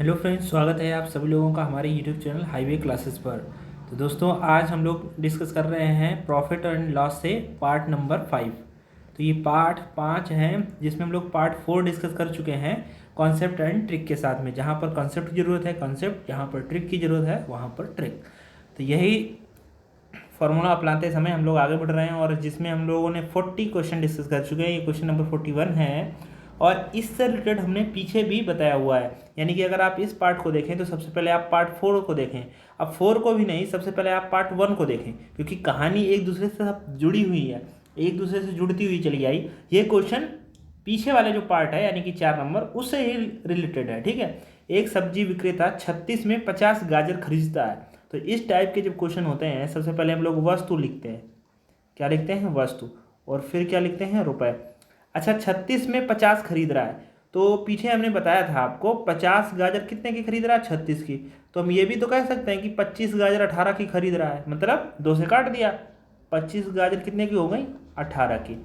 Hello friends, स्वागत है आप सभी लोगों का हमारे यूट्यूब चैनल हाईवे क्लासेस पर। तो दोस्तों, आज हम लोग डिस्कस कर रहे हैं प्रॉफिट एंड लॉस से पार्ट नंबर 5। तो ये पार्ट 5 है जिसमें हम लोग पार्ट 4 डिस्कस कर चुके हैं कॉन्सेप्ट एंड ट्रिक के साथ में। जहाँ पर कॉन्सेप्ट की ज़रूरत है कॉन्सेप्ट, जहाँ पर ट्रिक की ज़रूरत है वहाँ पर ट्रिक। तो यही फार्मूला अपनाते समय हम लोग आगे बढ़ रहे हैं और जिसमें हम लोगों ने 40 क्वेश्चन डिस्कस कर चुके हैं। ये क्वेश्चन नंबर 41 है और इससे रिलेटेड हमने पीछे भी बताया हुआ है। यानी कि अगर आप इस पार्ट को देखें तो सबसे पहले आप पार्ट 4 को देखें। अब 4 को भी नहीं, सबसे पहले आप पार्ट 1 को देखें, क्योंकि कहानी एक दूसरे से सब जुड़ी हुई है, एक दूसरे से जुड़ती हुई चली आई। ये क्वेश्चन पीछे वाले जो पार्ट है यानी कि 4 नंबर, उससे ही रिलेटेड है। ठीक है। एक सब्जी विक्रेता 36 में 50 गाजर खरीदता है। तो इस टाइप के जब क्वेश्चन होते हैं, सबसे पहले हम लोग वस्तु लिखते हैं। क्या लिखते हैं? वस्तु। और फिर क्या लिखते हैं? रुपए। अच्छा, 36 में 50 खरीद रहा है, तो पीछे हमने बताया था आपको 50 गाजर कितने की खरीद रहा है? 36 की। तो हम ये भी तो कह सकते हैं कि 25 गाजर 18 की खरीद रहा है, मतलब 2 से काट दिया। 25 गाजर कितने की हो गई? 18 की।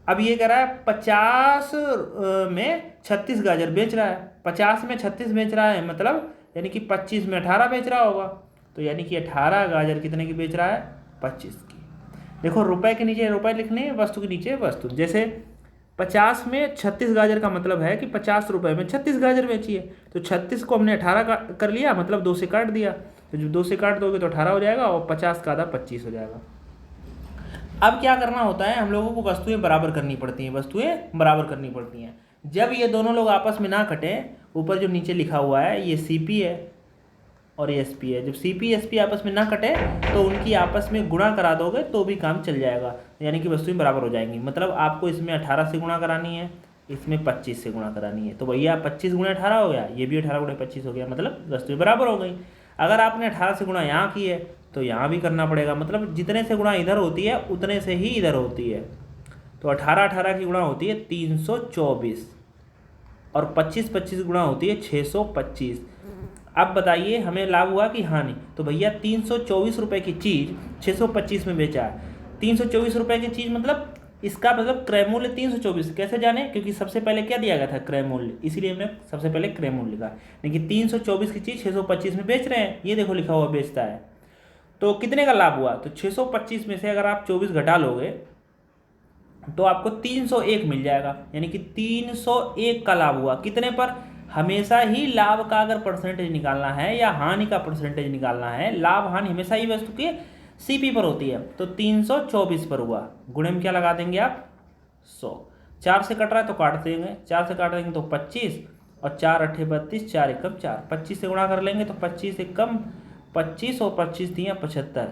अब ये कह रहा है 50 में 36 गाजर बेच रहा है। 50 में 36 बेच रहा है, मतलब यानी कि 25 में 18 बेच रहा होगा। तो यानी कि 18 गाजर कितने की बेच रहा है? 25 की। देखो, रुपए के नीचे रुपए लिखने, वस्तु के नीचे वस्तु। जैसे 50 में 36 गाजर का मतलब है कि 50 रुपए में 36 गाजर बेची है। तो 36 को हमने 18 कर लिया, मतलब 2 से काट दिया। तो जब 2 से काट दोगे तो 18 हो जाएगा और 50 का आधा 25 हो जाएगा। अब क्या करना होता है, हम लोगों को वस्तुएं बराबर करनी पड़ती हैं। वस्तुएं बराबर करनी पड़ती हैं जब ये दोनों लोग आपस में ना कटें। ऊपर जो नीचे लिखा हुआ है ये सीपी है और ये एसपी है। जब सीपी एसपी आपस में ना कटे तो उनकी आपस में गुणा करा दोगे तो भी काम चल जाएगा, यानी कि वस्तुएं बराबर हो जाएंगी। मतलब आपको इसमें 18 से गुणा करानी है, इसमें 25 से गुणा करानी है। तो भैया 25 गुणा 18 हो गया, ये भी 18 गुणा 25 हो गया, मतलब वस्तुएं बराबर हो गई। अगर आपने 18 से गुणा यहाँ की है तो यहाँ भी करना पड़ेगा, मतलब जितने से गुणा इधर होती है उतने से ही इधर होती है। तो 18 की गुणा होती है 324 और 25 गुणा होती है 625। अब बताइए हमें लाभ हुआ कि हानि? तो भैया 324 रुपये की चीज़ 625 में बेचा है। 324 रुपये की चीज़ मतलब इसका मतलब क्रय मूल्य 324। कैसे जाने? क्योंकि सबसे पहले क्या दिया गया था? क्रय मूल्य, इसीलिए हमने सबसे पहले क्रय मूल्य लिखा। लेकिन 324 की चीज़ 625 में बेच रहे हैं, ये देखो लिखा हुआ बेचता है। तो कितने का लाभ हुआ? तो 625 में से अगर आप 24 घटा लोगे तो आपको 301 मिल जाएगा, यानी कि 301 का लाभ हुआ। कितने पर? हमेशा ही लाभ का अगर परसेंटेज निकालना है या हानि का परसेंटेज निकालना है, लाभ हानि हमेशा ही वस्तु के सीपी पर होती है। तो 324 पर हुआ। गुणे में क्या लगा देंगे आप? 100। 4 से कट रहा है तो काट देंगे, 4 से काट देंगे तो 25 और 4 अट्ठे 32, 4 एकम 4। 25 से गुणा कर लेंगे तो 25 एकम 25 और 25 दिया 75,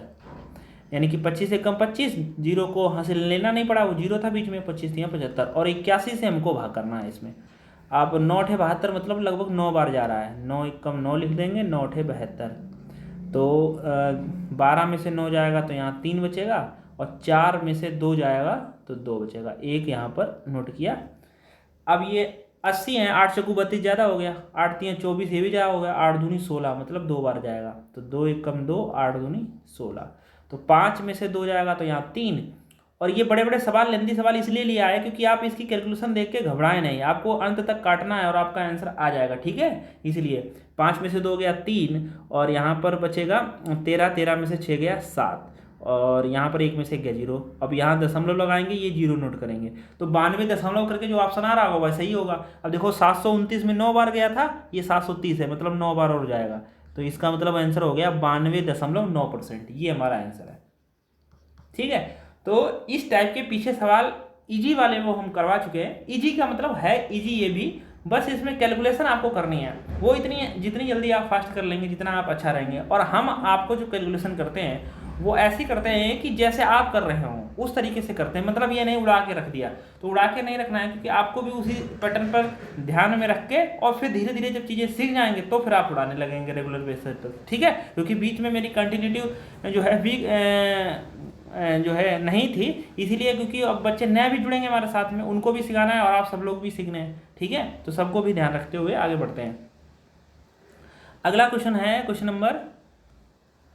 यानी कि 25 से कम 25, जीरो को यहाँ से लेना नहीं पड़ा, वो जीरो था बीच में। 25 दिया 75 और 81 से हमको भाग करना है इसमें। आप 9 अठे 72, मतलब लगभग 9 बार जा रहा है। 9 एकम 9 लिख देंगे, 9 अठे 72। तो 12 में से 9 जाएगा तो यहाँ 3 बचेगा और 4 में से 2 जाएगा तो 2 बचेगा। एक यहाँ पर नोट किया। अब ये 80 है, 8 चौकू 32 ज़्यादा हो गया, 8 3 24, ये भी ज़्यादा हो गया। 8 दूनी 16, मतलब 2 बार जाएगा। तो 2 एकम 2, 8 दूनी 16। तो 5 में से 2 जाएगा तो यहाँ 3। और ये बड़े बड़े सवाल, लेंदी सवाल इसलिए लिया है क्योंकि आप इसकी कैलकुलेशन देख के घबराएं नहीं, आपको अंत तक काटना है और आपका आंसर आ जाएगा। ठीक है, इसलिए 5 में से 2 गया 3 और यहाँ पर बचेगा 13, 13 में से 6 गया 7 और यहाँ पर 1 में से गया 0। अब यहाँ दशमलव लगाएंगे, ये 0 नोट करेंगे। तो 92 दशमलव करके जो ऑप्शन आ रहा होगा वैसे ही होगा। अब देखो 729 में 9 बार गया था, ये 730 है, मतलब 9 बार और जाएगा। तो इसका मतलब आंसर हो गया 92.9%। ये हमारा आंसर है। ठीक है। तो इस टाइप के पीछे सवाल इजी वाले वो हम करवा चुके हैं। इजी का मतलब है इजी ये भी, बस इसमें कैलकुलेशन आपको करनी है। वो इतनी जितनी जल्दी आप फास्ट कर लेंगे जितना आप अच्छा रहेंगे। और हम आपको जो कैलकुलेशन करते हैं वो ऐसी करते हैं कि जैसे आप कर रहे हो उस तरीके से करते हैं। मतलब ये नहीं उड़ा के रख दिया, तो उड़ा के नहीं रखना है, क्योंकि आपको भी उसी पैटर्न पर ध्यान में रख के और फिर धीरे धीरे जब चीज़ें सीख जाएंगे तो फिर आप उड़ाने लगेंगे रेगुलर बेसिस पर। ठीक है, क्योंकि बीच में मेरी कंटिन्यूटी जो है वीक जो है नहीं थी, इसीलिए क्योंकि अब बच्चे नए भी जुड़ेंगे हमारे साथ में, उनको भी सिखाना है और आप सब लोग भी सीखने हैं। ठीक है, तो सबको भी ध्यान रखते हुए आगे बढ़ते हैं। अगला क्वेश्चन है क्वेश्चन नंबर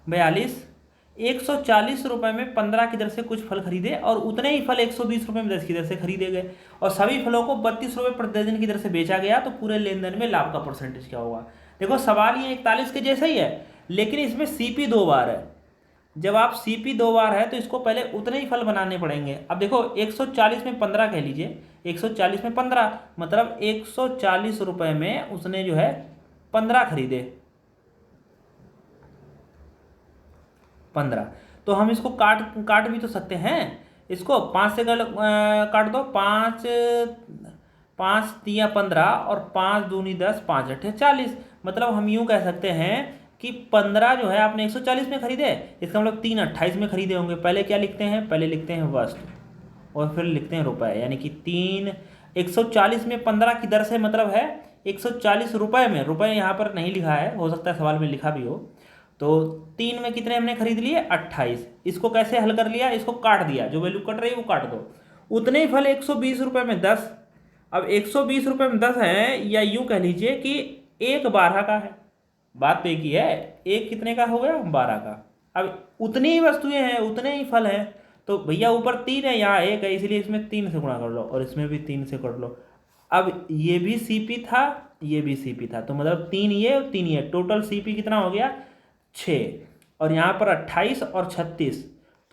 42। 140 रुपये में 15 की दर से कुछ फल खरीदे और उतने ही फल 120 रुपये में 10 की दर से खरीदे गए और सभी फलों को 32 रुपये प्रति दर्जन की दर से बेचा गया, तो पूरे लेन देन में लाभ का परसेंटेज क्या होगा। देखो सवाल ये 41 के जैसा ही है, लेकिन इसमें सीपी 2 बार है। जब आप सीपी 2 बार है तो इसको पहले उतने ही फल बनाने पड़ेंगे। अब देखो 140 में 15 कह लीजिए, 140 में 15 मतलब 140 रुपये में उसने जो है 15 खरीदे, 15। तो हम इसको काट भी तो सकते हैं, इसको 5 से काट दो, 5 5 तिया 15 और 5 दूनी 10, 5 अट्ठे 40। मतलब हम यूँ कह सकते हैं कि 15 जो है आपने 140 में खरीदे, इसका मतलब 3 28 में खरीदे होंगे। पहले क्या लिखते हैं, पहले लिखते हैं वस्तु और फिर लिखते हैं रुपए, यानी कि 3 140 में 15 की दर से मतलब है 140 रुपये में, रुपये यहाँ पर नहीं लिखा है, हो सकता है सवाल में लिखा भी हो। तो 3 में कितने हमने खरीद लिए 28। इसको कैसे हल कर लिया, इसको काट दिया, जो वैल्यू कट रही है वो काट दो। उतने ही फल 120 रुपये में 10। अब 120 रुपये में 10 है, या यूँ कह लीजिए कि 1 12 का है। बात तो एक ही है, 1 कितने का हो गया 12 का। अब उतनी ही वस्तुएं हैं, उतने ही फल हैं, तो भैया ऊपर 3 है यहाँ 1 है, इसलिए इसमें 3 से गुणा कर लो और इसमें भी 3 से कर लो। अब ये भी सीपी था, ये भी सीपी था, तो मतलब 3 ये और 3 ये, टोटल सीपी कितना हो गया 6। और यहाँ पर 28 और 36,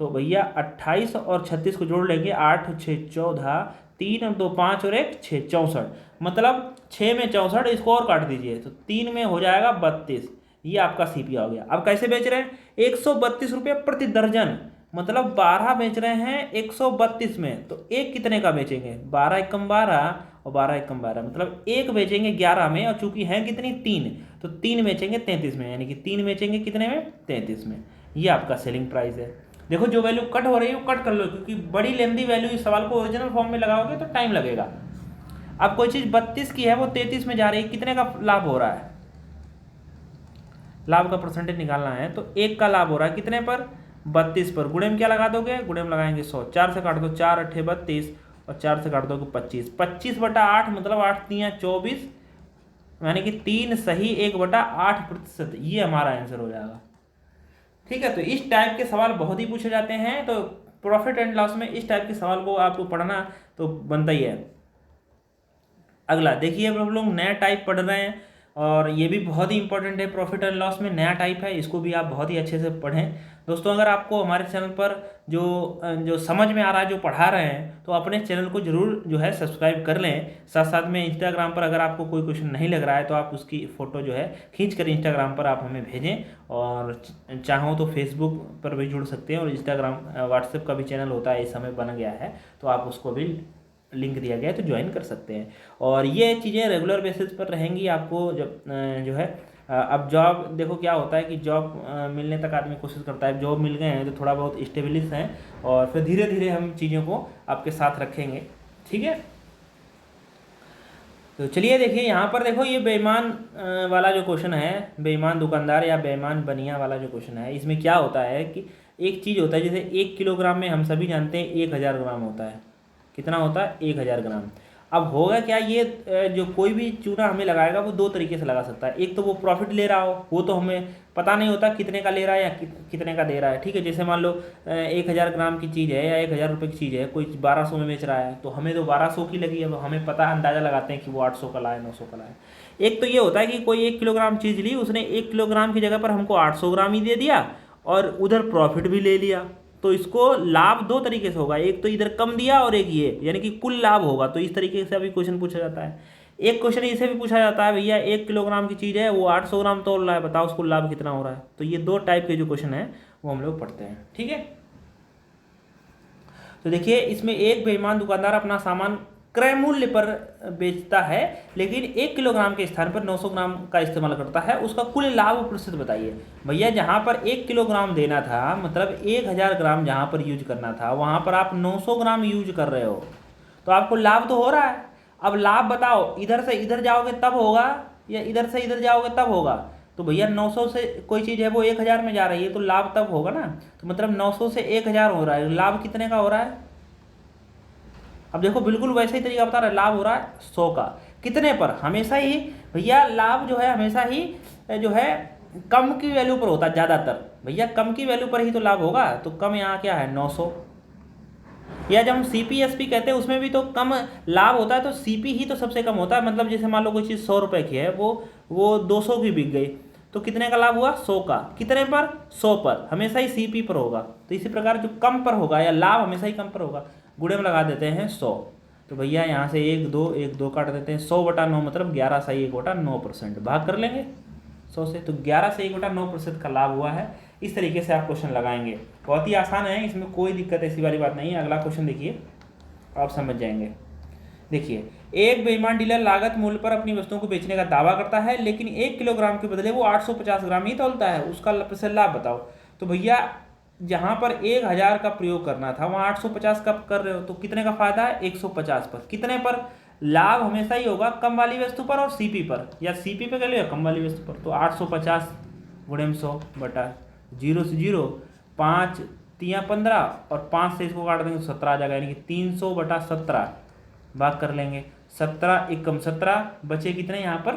तो भैया 28 और 36 को जोड़ लेंगे, 8 6 14, 3 और 2 5 और 1 6 64, मतलब 6 में 64, इसको और काट दीजिए तो 3 में हो जाएगा 32। ये आपका सीपीआ हो गया। अब कैसे बेच रहे हैं, 132 रुपये प्रति दर्जन, मतलब 12 बेच रहे हैं 132 में, तो एक कितने का बेचेंगे, 12 एकम 12 और 12 एकम 12, मतलब एक बेचेंगे 11 में, और चूंकि है कितनी 3, तो 3 बेचेंगे 33 में, यानी कि 3 बेचेंगे कितने में 33 में। ये आपका सेलिंग प्राइस है। देखो जो वैल्यू कट हो रही है वो कट कर लो, क्योंकि बड़ी लेंदी वैल्यू इस सवाल को ओरिजिनल फॉर्म में लगाओगे तो टाइम लगेगा। अब कोई चीज़ 32 की है वो 33 में जा रही है, कितने का लाभ हो रहा है, लाभ का परसेंटेज निकालना है, तो 1 का लाभ हो रहा है कितने पर 32 पर। गुणे में क्या लगा दोगे, गुणे में लगाएंगे 100, 4 से काट दो, 4 अट्ठे 32 और 4 से काट दोगे 25, 25/8 मतलब 8 तियाँ 24, यानी कि 3 सही 1/8%। ये हमारा आंसर हो जाएगा। ठीक है, तो इस टाइप के सवाल बहुत ही पूछे जाते हैं, तो प्रॉफिट एंड लॉस में इस टाइप के सवाल को आपको पढ़ना तो बनता ही है। अगला देखिए, अब हम लोग नया टाइप पढ़ रहे हैं और ये भी बहुत ही इंपॉर्टेंट है, प्रॉफिट एंड लॉस में नया टाइप है, इसको भी आप बहुत ही अच्छे से पढ़ें। दोस्तों अगर आपको हमारे चैनल पर जो समझ में आ रहा है, जो पढ़ा रहे हैं, तो अपने चैनल को जरूर जो है सब्सक्राइब कर लें। साथ साथ में इंस्टाग्राम पर अगर आपको कोई क्वेश्चन नहीं लग रहा है तो आप उसकी फ़ोटो जो है खींच कर इंस्टाग्राम पर आप हमें भेजें, और चाहो तो फेसबुक पर भी जुड़ सकते हैं, और इंस्टाग्राम व्हाट्सएप का भी चैनल होता है, इस समय बन गया है, तो आप उसको भी लिंक दिया गया है तो ज्वाइन कर सकते हैं। और ये चीज़ें रेगुलर बेसिस पर रहेंगी आपको, जब जो है अब जॉब देखो क्या होता है कि जॉब मिलने तक आदमी कोशिश करता है, जॉब मिल गए हैं तो थोड़ा बहुत स्टेबलिश हैं, और फिर धीरे धीरे हम चीज़ों को आपके साथ रखेंगे। ठीक है, तो चलिए देखिए यहाँ पर देखो, ये बेईमान वाला जो क्वेश्चन है, बेईमान दुकानदार या बेईमान बनिया वाला जो क्वेश्चन है, इसमें क्या होता है कि एक चीज़ होता है, जैसे 1 किलोग्राम में हम सभी जानते हैं 1000 ग्राम होता है। कितना होता है 1000 ग्राम। अब होगा क्या, ये जो कोई भी चूना हमें लगाएगा वो 2 तरीके से लगा सकता है। एक तो वो प्रॉफिट ले रहा हो, वो तो हमें पता नहीं होता कितने का ले रहा है या कितने का दे रहा है। ठीक है, जैसे मान लो 1000 ग्राम की चीज़ है या 1000 रुपये की चीज़ है, कोई 1200 में बेच रहा है, तो हमें तो 1200 की लगी है, तो हमें पता अंदाज़ा लगाते हैं कि वो 800 का लाए 900 का लाए। एक तो ये होता है कि कोई 1 किलोग्राम चीज़ ली, उसने 1 किलोग्राम की जगह पर हमको 800 ग्राम ही दे दिया और उधर प्रॉफिट भी ले लिया। तो इसको लाभ 2 तरीके से होगा, एक तो इधर कम दिया और एक ये, यानी कि कुल लाभ होगा। तो इस तरीके से अभी क्वेश्चन पूछा जाता है। एक क्वेश्चन इसे भी पूछा जाता है, भैया 1 किलोग्राम की चीज़ है, वो 800 ग्राम तोल रहा है, बताओ उसको लाभ कितना हो रहा है। तो ये 2 टाइप के जो क्वेश्चन है वो हम लोग पढ़ते हैं। ठीक है, तो देखिए इसमें एक बेईमान दुकानदार अपना सामान क्रय मूल्य पर बेचता है, लेकिन 1 किलोग्राम के स्थान पर 900 ग्राम का इस्तेमाल करता है, उसका कुल लाभ प्रतिशत बताइए। भैया जहाँ पर 1 किलोग्राम देना था, मतलब 1000 ग्राम जहाँ पर यूज करना था, वहाँ पर आप 900 ग्राम यूज कर रहे हो, तो आपको लाभ तो हो रहा है। अब लाभ बताओ, इधर से इधर जाओगे तब होगा या इधर से इधर जाओगे तब होगा। तो भैया 900 से कोई चीज़ है वो 1000 में जा रही है, तो लाभ तब होगा ना। तो मतलब 900 से 1000 हो रहा है, लाभ कितने का हो रहा है। अब देखो बिल्कुल वैसे ही तरीका बता रहा है, लाभ हो रहा है 100 का, कितने पर, हमेशा ही भैया लाभ जो है हमेशा ही जो है कम की वैल्यू पर होता है ज़्यादातर। भैया कम की वैल्यू पर ही तो लाभ होगा, तो कम यहाँ क्या है 900। या जब हम CPSP कहते हैं उसमें भी तो कम लाभ होता है, तो CP ही तो सबसे कम होता है। मतलब जैसे मान लो कोई चीज़ 100 रुपये की है, वो 200 की बिक गई, तो कितने का लाभ हुआ 100 का। कितने पर 100 पर, हमेशा ही CP पर होगा। तो इसी प्रकार जो कम पर होगा या लाभ हमेशा ही कम पर होगा, गुणे में लगा देते हैं 100। तो भैया यहाँ से 1 2 काट देते हैं, 100/9 मतलब 11 सही 1/9%, भाग कर लेंगे 100 से। तो 11 से 1/9% का लाभ हुआ है। इस तरीके से आप क्वेश्चन लगाएंगे, बहुत ही आसान है, इसमें कोई दिक्कत ऐसी वाली बात नहीं है। अगला क्वेश्चन देखिए, आप समझ जाएंगे। देखिए, एक बेईमान डीलर लागत मूल्य पर अपनी वस्तुओं को बेचने का दावा करता है, लेकिन 1 किलोग्राम के बदले वो 850 ग्राम ही तौलता है, उसका लाभ बताओ। तो भैया जहाँ पर 1000 का प्रयोग करना था वहाँ 850 का कर रहे हो, तो कितने का फायदा है 150 पर। कितने पर लाभ हमेशा ही होगा कम वाली वस्तु पर और CP पर, या CP पे कर लो या कम वाली वस्तु पर। तो 850 गुणे में 100 बटा 0 से 0, 5 3 15 और 5 से इसको काट देंगे तो 17 आ जाएगा, यानी कि 300/17 भाग कर लेंगे। 17 एकम 17 बचे कितने यहाँ पर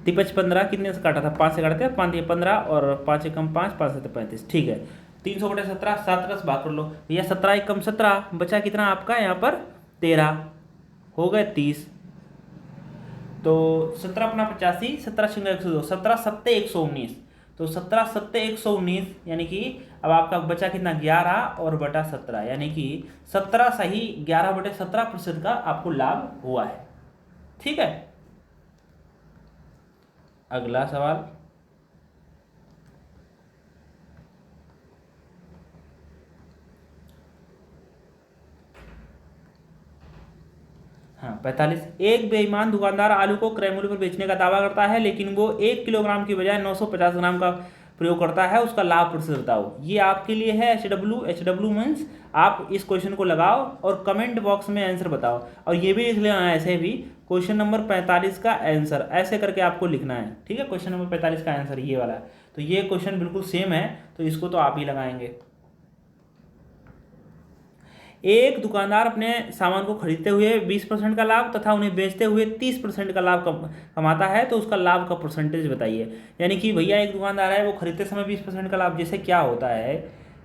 15 कितने से काटा था 5 से काटते हैं, 5 ये 15 और 5 एकम 5, 5 से 35, ठीक है। 300/17 7 10 भाग कर लो भैया, 17 एकम 17 बचा कितना आपका यहाँ पर 13, हो गए 30। तो 17 अपना 85, 17 छिंगा 102, 17 7 119, तो 17 7 119, यानी कि अब आपका बचा कितना 11 और बटा 17, यानी कि 17 सही 11/17% का आपको लाभ हुआ है। ठीक है, अगला सवाल। हाँ 45, एक बेईमान दुकानदार आलू को क्रय मूल्य पर बेचने का दावा करता है, लेकिन वो 1 किलोग्राम की बजाय 950 ग्राम का प्रयोग करता है, उसका लाभ प्रतिशत बताओ। ये आपके लिए है HW मीन्स आप इस क्वेश्चन को लगाओ और कमेंट बॉक्स में आंसर बताओ, और ये भी लिख लेना ऐसे भी क्वेश्चन नंबर 45 का आंसर ऐसे करके आपको लिखना है। ठीक है, क्वेश्चन नंबर 45 का आंसर ये वाला है। तो ये क्वेश्चन बिल्कुल सेम है, तो इसको तो आप ही लगाएंगे। एक दुकानदार अपने सामान को खरीदते हुए 20% का लाभ तथा उन्हें बेचते हुए 30% का लाभ कमाता है, तो उसका लाभ का परसेंटेज बताइए। यानी कि भैया एक दुकानदार है, वो खरीदते समय 20% का लाभ, जैसे क्या होता है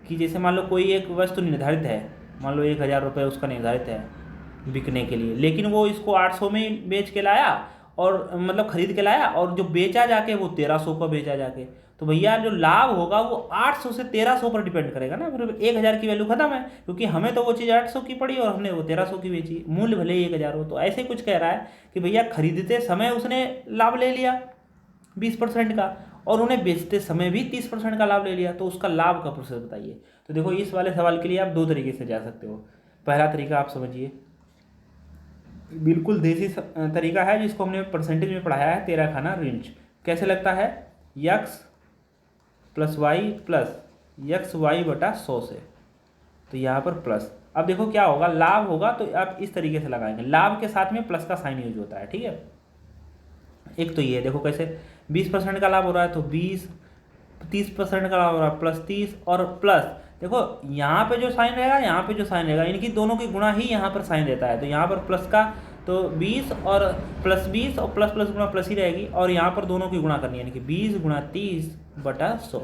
कि जैसे मान लो कोई एक वस्तु निर्धारित है, मान लो 1000 रुपये उसका निर्धारित है बिकने के लिए, लेकिन वो इसको 800 में बेच के लाया, और मतलब खरीद के लाया, और जो बेचा जाके वो 1300 का बेचा जाके, तो भैया जो लाभ होगा वो 800 से 1300 पर डिपेंड करेगा ना। फिर 1000 की वैल्यू खत्म है, क्योंकि हमें तो वो चीज़ 800 की पड़ी और हमने वो 1300 की बेची, मूल्य भले ही 1000 हो। तो ऐसे कुछ कह रहा है कि भैया खरीदते समय उसने लाभ ले लिया 20% का, और उन्हें बेचते समय भी 30% का लाभ ले लिया, तो उसका लाभ का प्रतिशत बताइए। तो देखो, इस वाले सवाल के लिए आप 2 तरीके से जा सकते हो। पहला तरीका आप समझिए, बिल्कुल देसी तरीका है, जिसको हमने परसेंटेज में पढ़ाया है, 13 खाना रेंज। कैसे लगता है, x + y + xy/100 से, तो यहाँ पर प्लस। अब देखो क्या होगा, लाभ होगा तो आप इस तरीके से लगाएंगे, लाभ के साथ में प्लस का साइन यूज होता है। ठीक है, एक तो ये देखो कैसे 20% का लाभ हो रहा है तो 20, 30% का लाभ हो रहा है +30, और प्लस देखो यहाँ पे जो साइन रहेगा, यहाँ पे जो साइन रहेगा, इनकी दोनों की गुणा ही यहाँ पर साइन रहता है। तो यहाँ पर प्लस का तो 20 और +20 और प्लस प्लस गुणा प्लस ही रहेगी, और यहाँ पर दोनों की गुणा करनी है, यानी कि 20 × 30/100।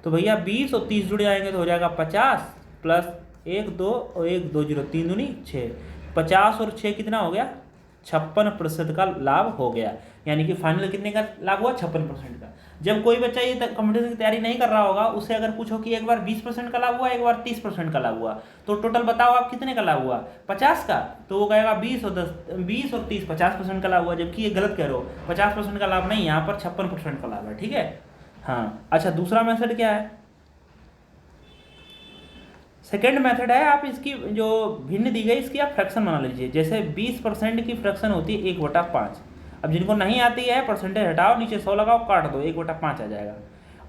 तो भैया 20 और 30 जुड़ जाएंगे तो हो जाएगा 50 + 1 2 और 1 2 0 3 दूनी 6, 50 और 6 कितना हो गया 56% का लाभ हो गया। यानी कि फाइनल कितने का लाभ हुआ 56% का। जब कोई बच्चा ये कंपटीशन की तैयारी नहीं कर रहा होगा, उससे अगर पूछो कि एक बार 20% का लाभ हुआ, एक बार 30% का लाभ हुआ, तो टोटल बताओ आप कितने का लाभ हुआ 50 का, तो वो कहेगा 20 और 30 50% का लाभ हुआ। जबकि ये गलत कह रहे हो, 50% का लाभ नहीं, यहाँ पर 56% का लाभ है। ठीक है, हाँ। अच्छा, दूसरा मेथड क्या है, सेकेंड मेथड है, आप इसकी जो भिन्न दी गई इसकी आप फ्रैक्शन बना लीजिए। जैसे 20% की फ्रैक्शन होती है 1/5। अब जिनको नहीं आती है परसेंटेज हटाओ, नीचे 100 लगाओ, काट दो, 1/5 आ जाएगा।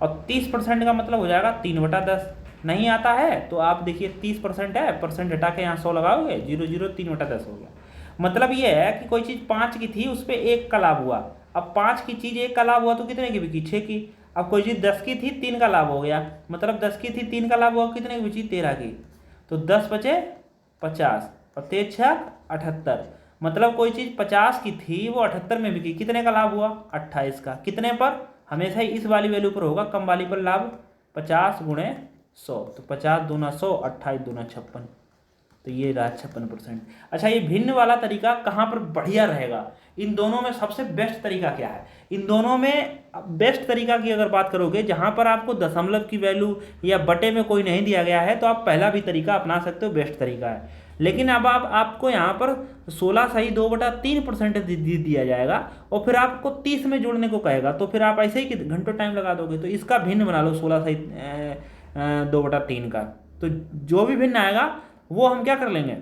और 30% का मतलब हो जाएगा 3/10। नहीं आता है तो आप देखिए 30% है, परसेंट हटा के यहाँ 100 लगाओगे, 0 0 3/10 हो गया। मतलब ये है कि कोई चीज़ 5 की थी, उस पर 1 का लाभ हुआ। अब 5 की चीज़ 1 का लाभ हुआ तो कितने की बिकी 6 की। अब कोई चीज़ 10 की थी, 3 का लाभ हो गया, मतलब 10 की थी 3 का लाभ हुआ, कितने की बिची 13 की। तो 10 बचे 50 और 3 6 78, मतलब कोई चीज़ 50 की थी वो 78 में बिकी, कितने का लाभ हुआ? 28 का। कितने पर? हमेशा ही इस वाली वैल्यू पर होगा, कम वाली पर लाभ 50 गुणे 100, तो 50 दूना 100, 28 दूना 56, तो ये रहा 56%। अच्छा, ये भिन्न वाला तरीका कहाँ पर बढ़िया रहेगा? इन दोनों में सबसे बेस्ट तरीका क्या है? इन दोनों में बेस्ट तरीका की अगर बात करोगे, जहाँ पर आपको दशमलव की वैल्यू या बटे में कोई नहीं दिया गया है, तो आप पहला भी तरीका अपना सकते हो, बेस्ट तरीका है। लेकिन अब आपको यहाँ पर 16 सही 2/3% दिया जाएगा और फिर आपको 30 में जोड़ने को कहेगा, तो फिर आप ऐसे ही घंटों टाइम लगा दोगे। तो इसका भिन्न बना लो 16 सही 2/3 का। तो जो भी भिन्न आएगा वो हम क्या कर लेंगे,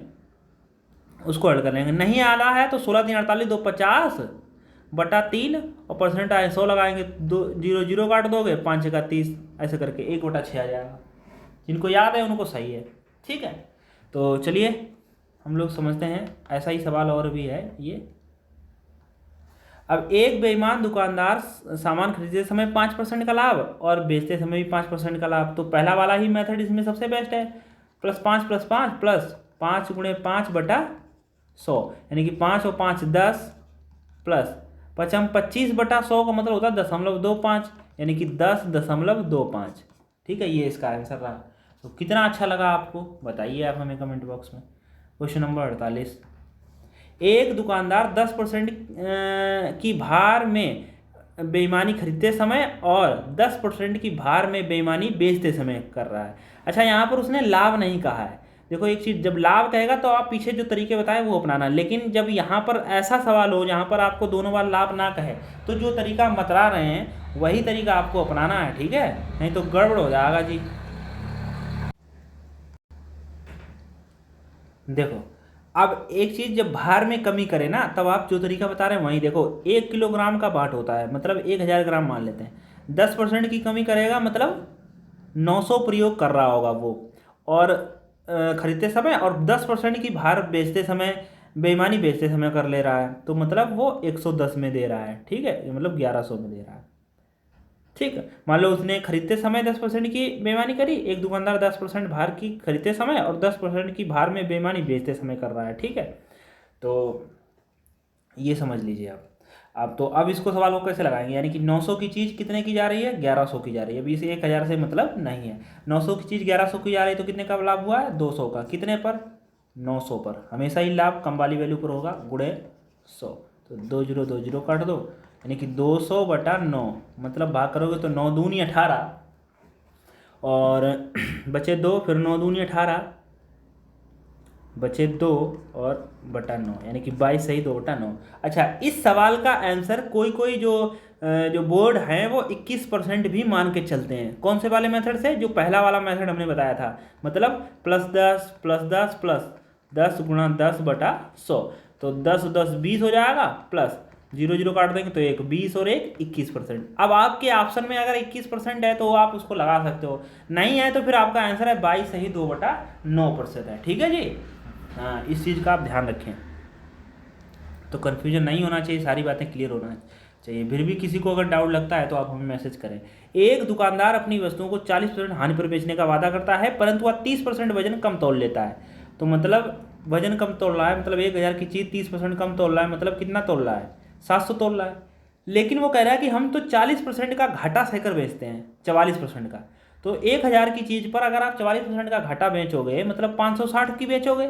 उसको हल कर लेंगे। नहीं आ रहा है तो 16 3 48 2 50/3 और परसेंट आए 100 लगाएंगे, 2 0 0 काट दोगे, 5 का 30, ऐसे करके 1/6 आ जाएगा। जिनको याद है उनको सही है, ठीक है। तो चलिए हम लोग समझते हैं, ऐसा ही सवाल और भी है ये। अब एक बेईमान दुकानदार सामान खरीदते समय 5% का लाभ और बेचते समय भी 5% का लाभ, तो पहला वाला ही मेथड इसमें सबसे बेस्ट है। +5 + 5 प्लस 5 गुणे 5/100, यानी कि 5 और 5 10 प्लस 25/100 का मतलब होता है 0.25, यानी कि 10.25। ठीक है, ये इसका आंसर रहा। तो कितना अच्छा लगा आपको बताइए आप हमें कमेंट बॉक्स में। क्वेश्चन नंबर 48, एक दुकानदार 10% की भार में बेईमानी खरीदते समय और 10% की भार में बेईमानी बेचते समय कर रहा है। अच्छा, यहाँ पर उसने लाभ नहीं कहा है। देखो एक चीज़, जब लाभ कहेगा तो आप पीछे जो तरीके बताए वो अपनाना, लेकिन जब यहाँ पर ऐसा सवाल हो जहाँ पर आपको दोनों बार लाभ ना कहे, तो जो तरीका हम बता रहे हैं वही तरीका आपको अपनाना है, ठीक है, नहीं तो गड़बड़ हो जाएगा जी। देखो, अब एक चीज़ जब भार में कमी करे ना, तब आप जो तरीका बता रहे हैं वही देखो। 1 किलोग्राम का बाट होता है, मतलब 1000 ग्राम मान लेते हैं। 10% की कमी करेगा मतलब 900 प्रयोग कर रहा होगा वो, और खरीदते समय, और 10% की भार बेचते समय, बेईमानी बेचते समय कर ले रहा है, तो मतलब वो 110 में दे रहा है, ठीक है, मतलब 1100 में दे रहा है। ठीक है, मान लो उसने खरीदते समय 10% की बेईमानी करी, एक दुकानदार 10% भार की खरीदते समय और 10% की भार में बेईमानी बेचते समय कर रहा है, ठीक है। तो ये समझ लीजिए आप। अब तो अब इसको सवाल को कैसे लगाएंगे, यानी कि 900 की चीज़ कितने की जा रही है, 1100 की जा रही है। अभी इसे 1000 से मतलब नहीं है, 900 की चीज़ 1100 की जा रही है, तो कितने का लाभ हुआ है, 200 का। कितने पर, 900 पर। हमेशा ही लाभ कम वाली वैल्यू पर होगा, गुणे 100, तो 2 0 2 0 काट दो, यानी कि 200/9, मतलब भाग करोगे तो 9 दूनी 18 और बचे 2, फिर 9 दूनी 18 बचे 2 और बटा 9, यानी कि 22 सही 2/9। अच्छा, इस सवाल का आंसर कोई कोई जो बोर्ड हैं वो 21% भी मान के चलते हैं। कौन से वाले मेथड से, जो पहला वाला मेथड हमने बताया था, मतलब +10 + 10 प्लस 10 गुणा 10/100, तो 10 10 20 हो जाएगा, प्लस 0 0 काट देंगे तो 1 20 और 1 21%। अब आपके ऑप्शन में अगर 21% है तो आप उसको लगा सकते हो, नहीं है तो फिर आपका आंसर है 22 सही 2/9% है, ठीक है जी। हाँ, इस चीज़ का आप ध्यान रखें, तो कन्फ्यूजन नहीं होना चाहिए, सारी बातें क्लियर होना चाहिए। फिर भी किसी को अगर डाउट लगता है तो आप हमें मैसेज करें। एक दुकानदार अपनी वस्तुओं को 40% हानि पर बेचने का वादा करता है, परंतु वह 30% वजन कम तोल लेता है। तो मतलब वजन कम तोल रहा है, मतलब 1000 की चीज़ 30% कम तोल रहा है, मतलब कितना तोल रहा है, 700 तोल रहा है। लेकिन वो कह रहा है कि हम तो 40% का घाटा सहकर बेचते हैं, 44% का। तो 1000 की चीज़ पर अगर आप 44% का घाटा बेचोगे, मतलब 560 की बेचोगे।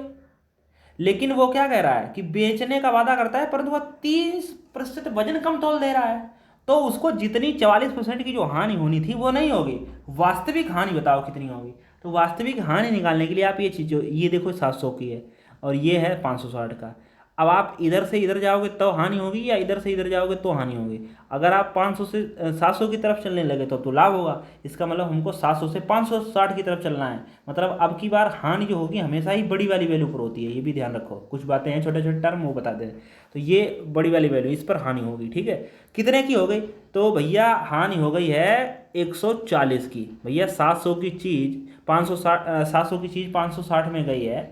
लेकिन वो क्या कह रहा है कि बेचने का वादा करता है, परंतु वह 30% वजन कम तोल दे रहा है, तो उसको जितनी 44% की जो हानि होनी थी वो नहीं होगी। वास्तविक हानि बताओ कितनी होगी। तो वास्तविक हानि निकालने के लिए आप ये चीज़, ये देखो 700 की है और ये है 560 का। अब आप इधर से इधर जाओगे तो हानि होगी, या इधर से इधर जाओगे तो हानि होगी। अगर आप 500 से 700 की तरफ चलने लगे तो लाभ होगा। इसका मतलब हमको 700 से 560 की तरफ चलना है। मतलब अब की बार हानि जो होगी हमेशा ही बड़ी वाली वैल्यू पर होती है, ये भी ध्यान रखो। कुछ बातें हैं छोटे छोटे टर्म वो बता दें, तो ये बड़ी वाली वैल्यू, इस पर हानि होगी, ठीक है। कितने की हो गई, तो भैया हानि हो गई है 140 की। भैया 700 की चीज़ 560, 700 की चीज़ 560 में गई है,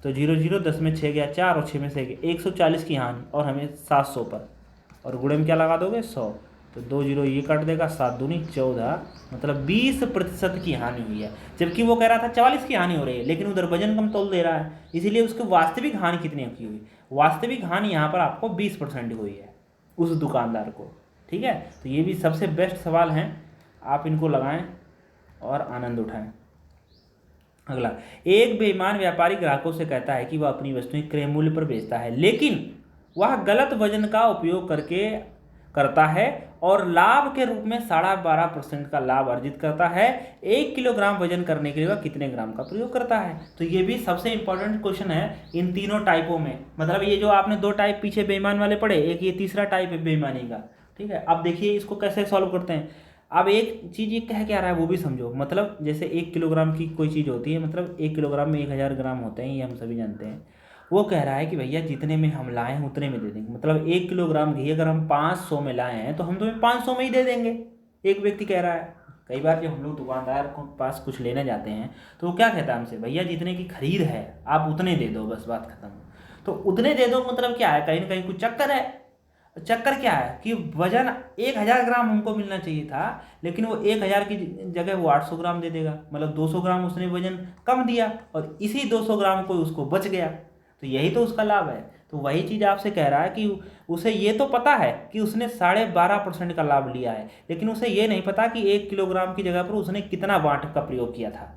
तो 0 0 10 में 6 गया 4 और 6 में से 140 की हानि, और हमें 700 पर, और गुणे में क्या लगा दोगे 100, तो 2 0 ये काट देगा, 7 दूनी 14, मतलब 20% की हानि हुई है। जबकि वो कह रहा था 44 की हानि हो रही है, लेकिन उधर वजन कम तोल दे रहा है, इसीलिए उसकी वास्तविक हानि कितनी की हुई, वास्तविक हानि यहाँ पर आपको 20% हुई है उस दुकानदार को। ठीक है, तो ये भी सबसे बेस्ट सवाल हैं, आप इनको लगाएं और आनंद उठाएं। अगला, एक बेईमान व्यापारी ग्राहकों से कहता है कि वह अपनी वस्तुएं क्रय मूल्य पर बेचता है, लेकिन वह गलत वजन का उपयोग करता है और लाभ के रूप में 12.5% का लाभ अर्जित करता है। 1 किलोग्राम वजन करने के लिए वह कितने ग्राम का प्रयोग करता है? तो ये भी सबसे इंपॉर्टेंट क्वेश्चन है इन तीनों टाइपों में। मतलब ये जो आपने 2 टाइप पीछे बेईमान वाले पढ़े, एक ये तीसरा टाइप है बेईमानी का। ठीक है, अब देखिए इसको कैसे सॉल्व करते हैं। अब एक चीज़ ये कह क्या रहा है वो भी समझो। मतलब जैसे 1 किलोग्राम की कोई चीज़ होती है, मतलब 1 किलोग्राम में 1000 ग्राम होते हैं, ये हम सभी जानते हैं। वो कह रहा है कि भैया जितने में हम लाए हैं उतने में दे देंगे। मतलब 1 किलोग्राम घी अगर हम 500 में लाए हैं तो हम तुम्हें 500 में ही दे देंगे, एक व्यक्ति कह रहा है। कई बार जब हम लोग दुकानदार के पास कुछ लेने जाते हैं तो वो क्या कहता है हमसे, भैया जितने की खरीद है आप उतने दे दो, बस बात खत्म। तो उतने दे दो मतलब क्या है, कहीं ना कहीं कुछ चक्कर है। चक्कर क्या है कि वजन 1000 ग्राम हमको मिलना चाहिए था, लेकिन वो 1000 की जगह वो 800 ग्राम दे देगा। मतलब 200 ग्राम उसने वजन कम दिया और इसी 200 ग्राम को उसको बच गया, तो यही तो उसका लाभ है। तो वही चीज़ आपसे कह रहा है कि उसे ये तो पता है कि उसने 12.5% का लाभ लिया है, लेकिन उसे ये नहीं पता कि 1 किलोग्राम की जगह पर उसने कितना वाट का प्रयोग किया था।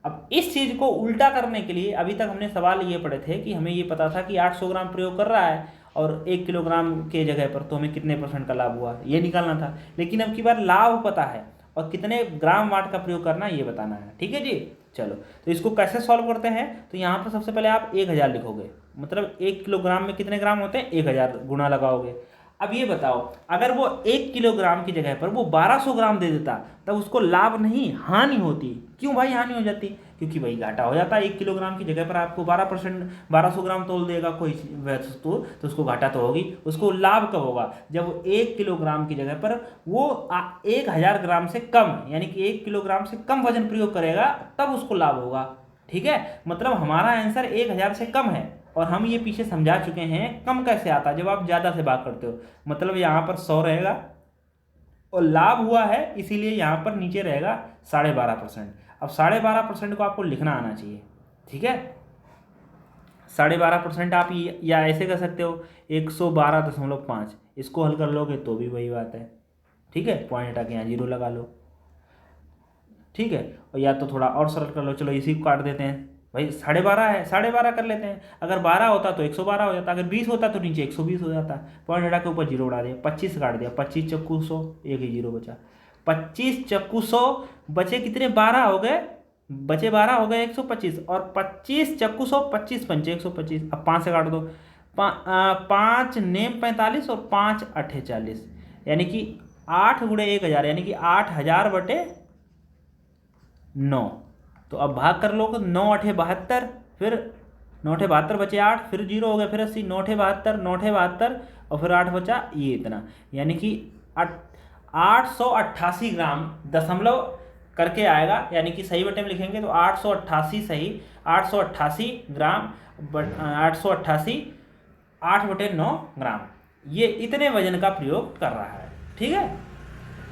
अब इस चीज़ को उल्टा करने के लिए अभी तक हमने सवाल ये पढ़े थे कि हमें ये पता था कि 800 ग्राम प्रयोग कर रहा है और 1 किलोग्राम के जगह पर तो हमें कितने % का लाभ हुआ ये निकालना था। लेकिन अब की बार लाभ पता है और कितने ग्राम वाट का प्रयोग करना ये बताना है। ठीक है जी, चलो तो इसको कैसे सॉल्व करते हैं। तो यहाँ पर सबसे पहले आप 1000 लिखोगे, मतलब 1 किलोग्राम में कितने ग्राम होते हैं, 1000 गुणा लगाओगे। अब ये बताओ, अगर वो 1 किलोग्राम की जगह पर वो 1200 ग्राम दे देता तब उसको लाभ नहीं हानि होती। क्यों भाई हानि हो जाती? क्योंकि भाई घाटा हो जाता है। 1 किलोग्राम की जगह पर आपको 1200 ग्राम तोल देगा कोई वस्तु तो उसको घाटा तो होगी। उसको लाभ कब होगा, जब वो 1 किलोग्राम की जगह पर वो 1000 ग्राम से कम, यानी कि 1 किलोग्राम से कम वजन प्रयोग करेगा, तब उसको लाभ होगा। ठीक है, मतलब हमारा आंसर 1000 से कम है और हम ये पीछे समझा चुके हैं कम कैसे आता है, जब आप ज़्यादा से भाग करते हो। मतलब यहाँ पर 100 रहेगा और लाभ हुआ है इसीलिए यहाँ पर नीचे रहेगा 12.5%। अब 12.5% को आपको लिखना आना चाहिए। ठीक है, 12.5% आप या ऐसे कर सकते हो 112.5, इसको हल कर लोगे तो भी वही बात है। ठीक है, पॉइंट हटा के यहाँ 0 लगा लो। ठीक है, और या तो थोड़ा और सरल कर लो, चलो इसी को काट देते हैं। भाई 12.5 है, 12.5 कर लेते हैं। अगर 12 होता तो 112 हो जाता, अगर 20 होता तो नीचे 120 हो जाता। पॉइंट हटा के ऊपर 0 उड़ा दिया, 25 काट दिया, 25 चक्कू 100, एक ही 0 बचा। 25 चक्कू 100 बचे कितने, 12 हो गए, बचे 12 हो गए 125, और 25 चक्कू 100, 25 पंचे 125। अब 5 से काट दो, 5 नेम 45 और 5 अट्ठे 40, यानी कि 8 गुणे 1000, यानी कि 8000 बटे 9। तो अब भाग कर लोगे, 9 अठे 72, फिर 9 अठे 72 बचे 8, फिर 0 हो गया, फिर 80, 9 अठे 72, 9 अठे 72 और फिर 8 बचा ये इतना, यानी कि 888 ग्राम दशमलव करके आएगा, यानी कि सही बटे में लिखेंगे तो 888 सही, 888 ग्राम 888 8/9 ग्राम, ये इतने वजन का प्रयोग कर रहा है। ठीक है,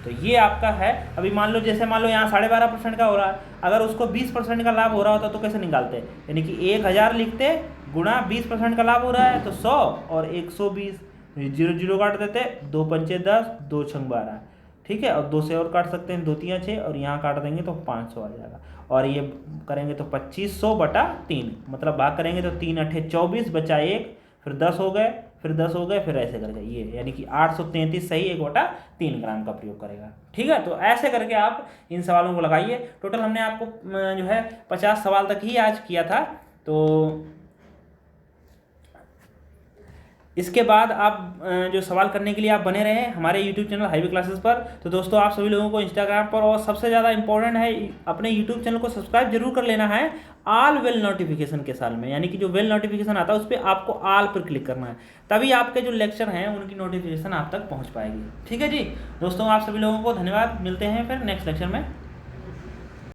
तो ये आपका है। अभी मान लो जैसे मान लो यहाँ 12.5% का हो रहा है, अगर उसको 20% का लाभ हो रहा होता तो कैसे निकालते, यानी कि 1000 लिखते गुणा 20% का लाभ हो रहा है तो 100 और 120, 0 काट देते, 2 पंचे 10, 2 छंग 12। ठीक है, और 2 से और काट सकते हैं, 2 3 6, और यहाँ काट देंगे तो 500 आ जाएगा, और ये करेंगे तो 2500/3, मतलब भाग करेंगे तो 3 अठे 24 बचा 1, फिर 10 हो गए, फिर 10 हो गए, फिर ऐसे करके ये, यानी कि 833 सही 1/3 ग्राम का प्रयोग करेगा। ठीक है, तो ऐसे करके आप इन सवालों को लगाइए। टोटल हमने आपको जो है 50 सवाल तक ही आज किया था। तो इसके बाद आप जो सवाल करने के लिए आप बने रहें हमारे YouTube चैनल हाईवे क्लासेस पर। तो दोस्तों आप सभी लोगों को इंस्टाग्राम पर, और सबसे ज़्यादा इंपॉर्टेंट है अपने YouTube चैनल को सब्सक्राइब जरूर कर लेना है ऑल वेल नोटिफिकेशन के साथ में, यानी कि जो वेल नोटिफिकेशन आता है उस पर आपको ऑल पर क्लिक करना है, तभी आपके जो लेक्चर हैं उनकी नोटिफिकेशन आप तक पहुँच पाएगी। ठीक है जी दोस्तों, आप सभी लोगों को धन्यवाद, मिलते हैं फिर नेक्स्ट लेक्चर में।